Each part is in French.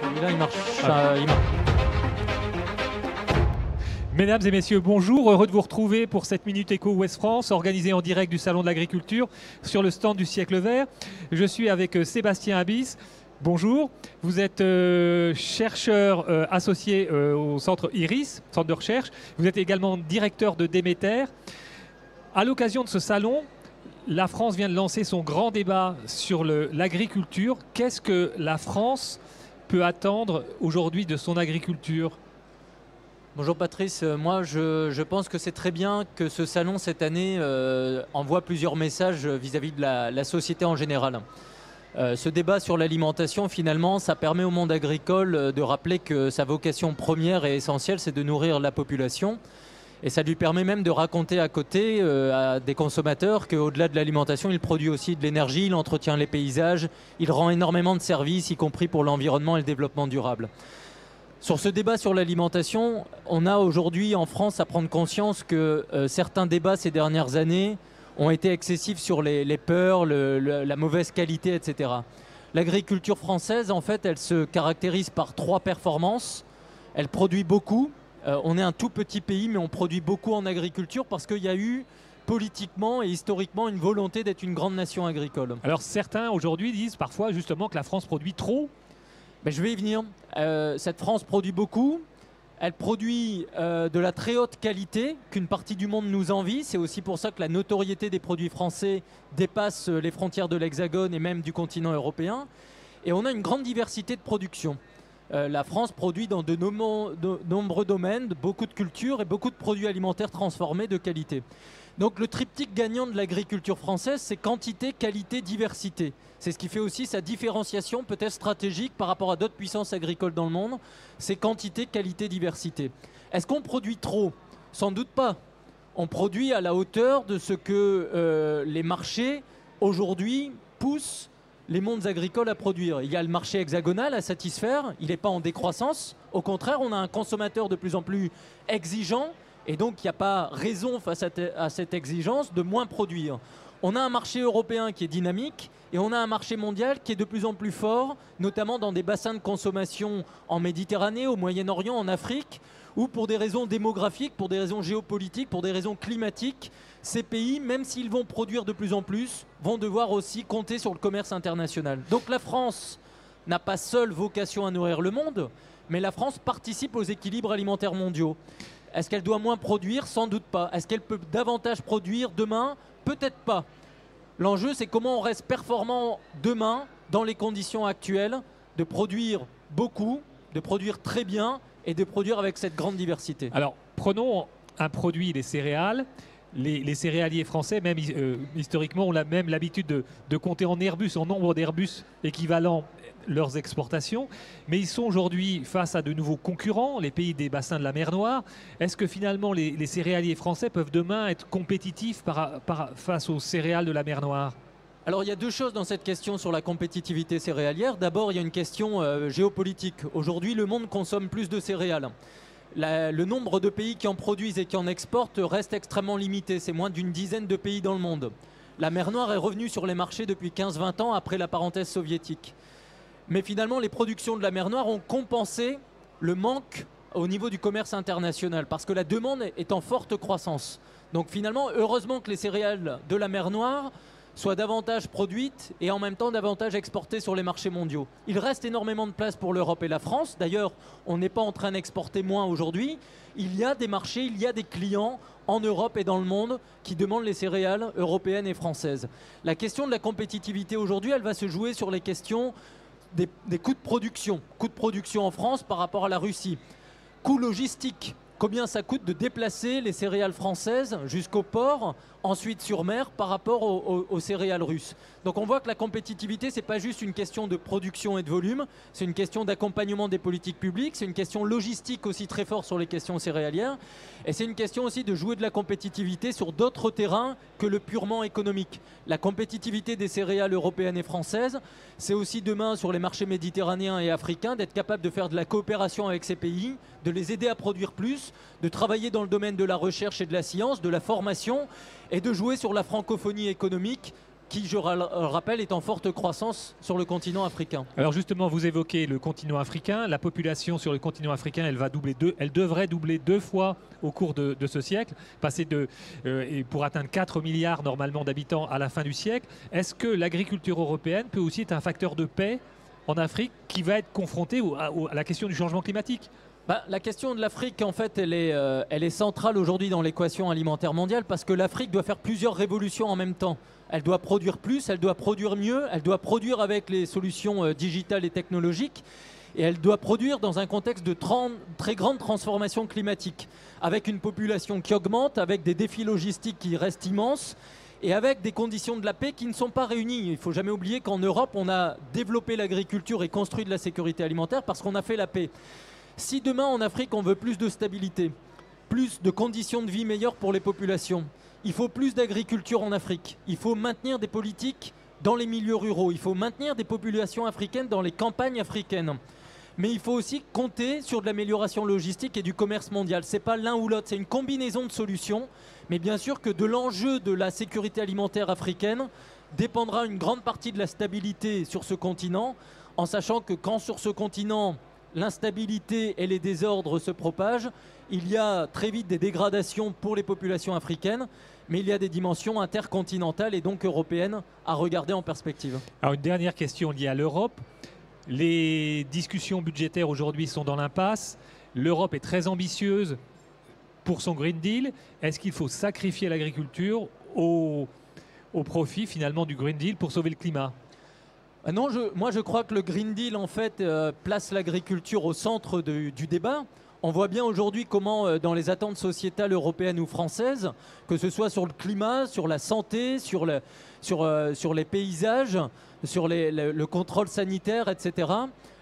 Celui-là, il marche. Il marche. Mesdames et messieurs, bonjour. Heureux de vous retrouver pour cette Minute Éco Ouest France, organisée en direct du Salon de l'Agriculture sur le stand du Siècle Vert. Je suis avec Sébastien Abyss. Bonjour. Vous êtes chercheur associé au centre IRIS, centre de recherche. Vous êtes également directeur de Déméter. À l'occasion de ce salon, la France vient de lancer son grand débat sur l'agriculture. Qu'est-ce que la France peut attendre aujourd'hui de son agriculture ? Bonjour Patrice, moi je pense que c'est très bien que ce salon cette année envoie plusieurs messages vis-à-vis de la société en général. Ce débat sur l'alimentation, finalement, ça permet au monde agricole de rappeler que sa vocation première et essentielle, c'est de nourrir la population. Et ça lui permet même de raconter à côté à des consommateurs qu'au-delà de l'alimentation, il produit aussi de l'énergie, il entretient les paysages, il rend énormément de services, y compris pour l'environnement et le développement durable. Sur ce débat sur l'alimentation, on a aujourd'hui en France à prendre conscience que certains débats ces dernières années ont été excessifs sur les peurs, la mauvaise qualité, etc. L'agriculture française, en fait, elle se caractérise par 3 performances. Elle produit beaucoup. On est un tout petit pays, mais on produit beaucoup en agriculture parce qu'il y a eu politiquement et historiquement une volonté d'être une grande nation agricole. Alors certains aujourd'hui disent parfois justement que la France produit trop. Mais je vais y venir. Cette France produit beaucoup. Elle produit de la très haute qualité qu'une partie du monde nous envie. C'est aussi pour ça que la notoriété des produits français dépasse les frontières de l'Hexagone et même du continent européen. Et on a une grande diversité de production. La France produit dans de nombreux domaines, beaucoup de cultures et beaucoup de produits alimentaires transformés de qualité. Donc le triptyque gagnant de l'agriculture française, c'est quantité, qualité, diversité. C'est ce qui fait aussi sa différenciation peut-être stratégique par rapport à d'autres puissances agricoles dans le monde. C'est quantité, qualité, diversité. Est-ce qu'on produit trop ? Sans doute pas. On produit à la hauteur de ce que les marchés aujourd'hui poussent les mondes agricoles à produire. Il y a le marché hexagonal à satisfaire, il n'est pas en décroissance. Au contraire, on a un consommateur de plus en plus exigeant. Et donc, il n'y a pas raison face à cette exigence de moins produire. On a un marché européen qui est dynamique et on a un marché mondial qui est de plus en plus fort, notamment dans des bassins de consommation en Méditerranée, au Moyen-Orient, en Afrique, où pour des raisons démographiques, pour des raisons géopolitiques, pour des raisons climatiques, ces pays, même s'ils vont produire de plus en plus, vont devoir aussi compter sur le commerce international. Donc la France n'a pas seule vocation à nourrir le monde, mais la France participe aux équilibres alimentaires mondiaux. Est-ce qu'elle doit moins produire ? Sans doute pas. Est-ce qu'elle peut davantage produire demain ? Peut-être pas. L'enjeu, c'est comment on reste performant demain, dans les conditions actuelles, de produire beaucoup, de produire très bien et de produire avec cette grande diversité. Alors, prenons un produit, les céréales. Les céréaliers français, même historiquement, ont même l'habitude de compter en Airbus, en nombre d'Airbus équivalent leurs exportations. Mais ils sont aujourd'hui face à de nouveaux concurrents, les pays des bassins de la mer Noire. Est-ce que finalement les céréaliers français peuvent demain être compétitifs face aux céréales de la mer Noire ? Alors il y a 2 choses dans cette question sur la compétitivité céréalière. D'abord, il y a une question géopolitique. Aujourd'hui, le monde consomme plus de céréales. Le nombre de pays qui en produisent et qui en exportent reste extrêmement limité. C'est moins d'une dizaine de pays dans le monde. La mer Noire est revenue sur les marchés depuis 15-20 ans après la parenthèse soviétique. Mais finalement, les productions de la mer Noire ont compensé le manque au niveau du commerce international parce que la demande est en forte croissance. Donc finalement, heureusement que les céréales de la mer Noire soient davantage produites et en même temps davantage exportées sur les marchés mondiaux. Il reste énormément de place pour l'Europe et la France. D'ailleurs, on n'est pas en train d'exporter moins aujourd'hui. Il y a des marchés, il y a des clients en Europe et dans le monde qui demandent les céréales européennes et françaises. La question de la compétitivité aujourd'hui, elle va se jouer sur les questions des coûts de production. Coûts de production en France par rapport à la Russie. Coûts logistiques. Combien ça coûte de déplacer les céréales françaises jusqu'au port, ensuite sur mer, par rapport aux céréales russes. Donc on voit que la compétitivité, ce n'est pas juste une question de production et de volume, c'est une question d'accompagnement des politiques publiques, c'est une question logistique aussi très forte sur les questions céréalières, et c'est une question aussi de jouer de la compétitivité sur d'autres terrains que le purement économique. La compétitivité des céréales européennes et françaises, c'est aussi demain sur les marchés méditerranéens et africains d'être capable de faire de la coopération avec ces pays, de les aider à produire plus, de travailler dans le domaine de la recherche et de la science, de la formation et de jouer sur la francophonie économique qui, je rappelle, est en forte croissance sur le continent africain. Alors justement, vous évoquez le continent africain. La population sur le continent africain, elle devrait doubler 2 fois au cours de ce siècle, passer et pour atteindre 4 milliards normalement d'habitants à la fin du siècle. Est-ce que l'agriculture européenne peut aussi être un facteur de paix en Afrique qui va être confrontée à la question du changement climatique ? La question de l'Afrique, en fait, elle est centrale aujourd'hui dans l'équation alimentaire mondiale parce que l'Afrique doit faire plusieurs révolutions en même temps. Elle doit produire plus, elle doit produire mieux, elle doit produire avec les solutions digitales et technologiques et elle doit produire dans un contexte de très grande transformation climatique, avec une population qui augmente, avec des défis logistiques qui restent immenses et avec des conditions de la paix qui ne sont pas réunies. Il ne faut jamais oublier qu'en Europe, on a développé l'agriculture et construit de la sécurité alimentaire parce qu'on a fait la paix. Si demain en Afrique on veut plus de stabilité, plus de conditions de vie meilleures pour les populations, il faut plus d'agriculture en Afrique. Il faut maintenir des politiques dans les milieux ruraux. Il faut maintenir des populations africaines dans les campagnes africaines. Mais il faut aussi compter sur de l'amélioration logistique et du commerce mondial. Ce n'est pas l'un ou l'autre, c'est une combinaison de solutions. Mais bien sûr que de l'enjeu de la sécurité alimentaire africaine dépendra une grande partie de la stabilité sur ce continent, en sachant que quand sur ce continent l'instabilité et les désordres se propagent, il y a très vite des dégradations pour les populations africaines, mais il y a des dimensions intercontinentales et donc européennes à regarder en perspective. Alors une dernière question liée à l'Europe. Les discussions budgétaires aujourd'hui sont dans l'impasse. L'Europe est très ambitieuse pour son Green Deal. Est-ce qu'il faut sacrifier l'agriculture au profit finalement du Green Deal pour sauver le climat ? Non, moi je crois que le Green Deal en fait place l'agriculture au centre du débat. On voit bien aujourd'hui comment dans les attentes sociétales européennes ou françaises, que ce soit sur le climat, sur la santé, sur les paysages, sur le contrôle sanitaire, etc.,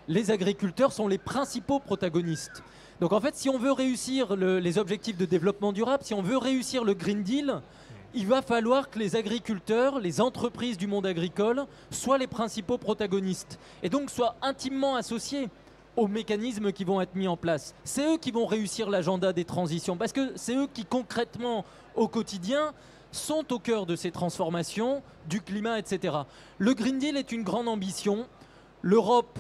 les agriculteurs sont les principaux protagonistes. Donc en fait, si on veut réussir les objectifs de développement durable, si on veut réussir le Green Deal, il va falloir que les agriculteurs, les entreprises du monde agricole soient les principaux protagonistes et donc soient intimement associés aux mécanismes qui vont être mis en place. C'est eux qui vont réussir l'agenda des transitions parce que c'est eux qui concrètement au quotidien sont au cœur de ces transformations, du climat, etc. Le Green Deal est une grande ambition. L'Europe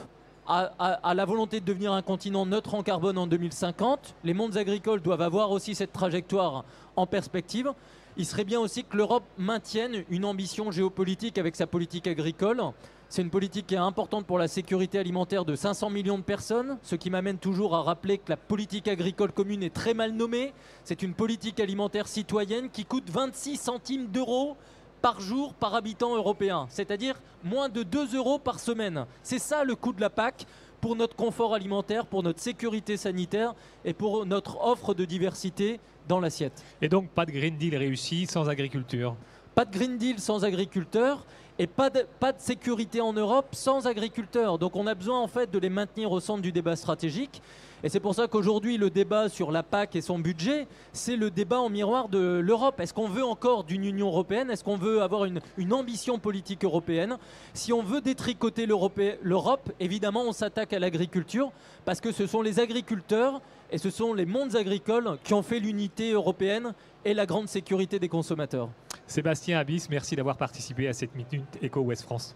a la volonté de devenir un continent neutre en carbone en 2050. Les mondes agricoles doivent avoir aussi cette trajectoire en perspective. Il serait bien aussi que l'Europe maintienne une ambition géopolitique avec sa politique agricole. C'est une politique qui est importante pour la sécurité alimentaire de 500 millions de personnes, ce qui m'amène toujours à rappeler que la politique agricole commune est très mal nommée. C'est une politique alimentaire citoyenne qui coûte 26 centimes d'euros par jour par habitant européen, c'est-à-dire moins de 2 euros par semaine. C'est ça le coût de la PAC pour notre confort alimentaire, pour notre sécurité sanitaire et pour notre offre de diversité dans l'assiette. Et donc pas de Green Deal réussi sans agriculture. Pas de Green Deal sans agriculteurs et pas de sécurité en Europe sans agriculteurs. Donc on a besoin en fait de les maintenir au centre du débat stratégique. Et c'est pour ça qu'aujourd'hui le débat sur la PAC et son budget, c'est le débat en miroir de l'Europe. Est-ce qu'on veut encore d'une Union européenne? Est-ce qu'on veut avoir une ambition politique européenne? Si on veut détricoter l'Europe, évidemment on s'attaque à l'agriculture parce que ce sont les agriculteurs et ce sont les mondes agricoles qui ont fait l'unité européenne et la grande sécurité des consommateurs. Sébastien Habis, merci d'avoir participé à cette Minute Éco Ouest France.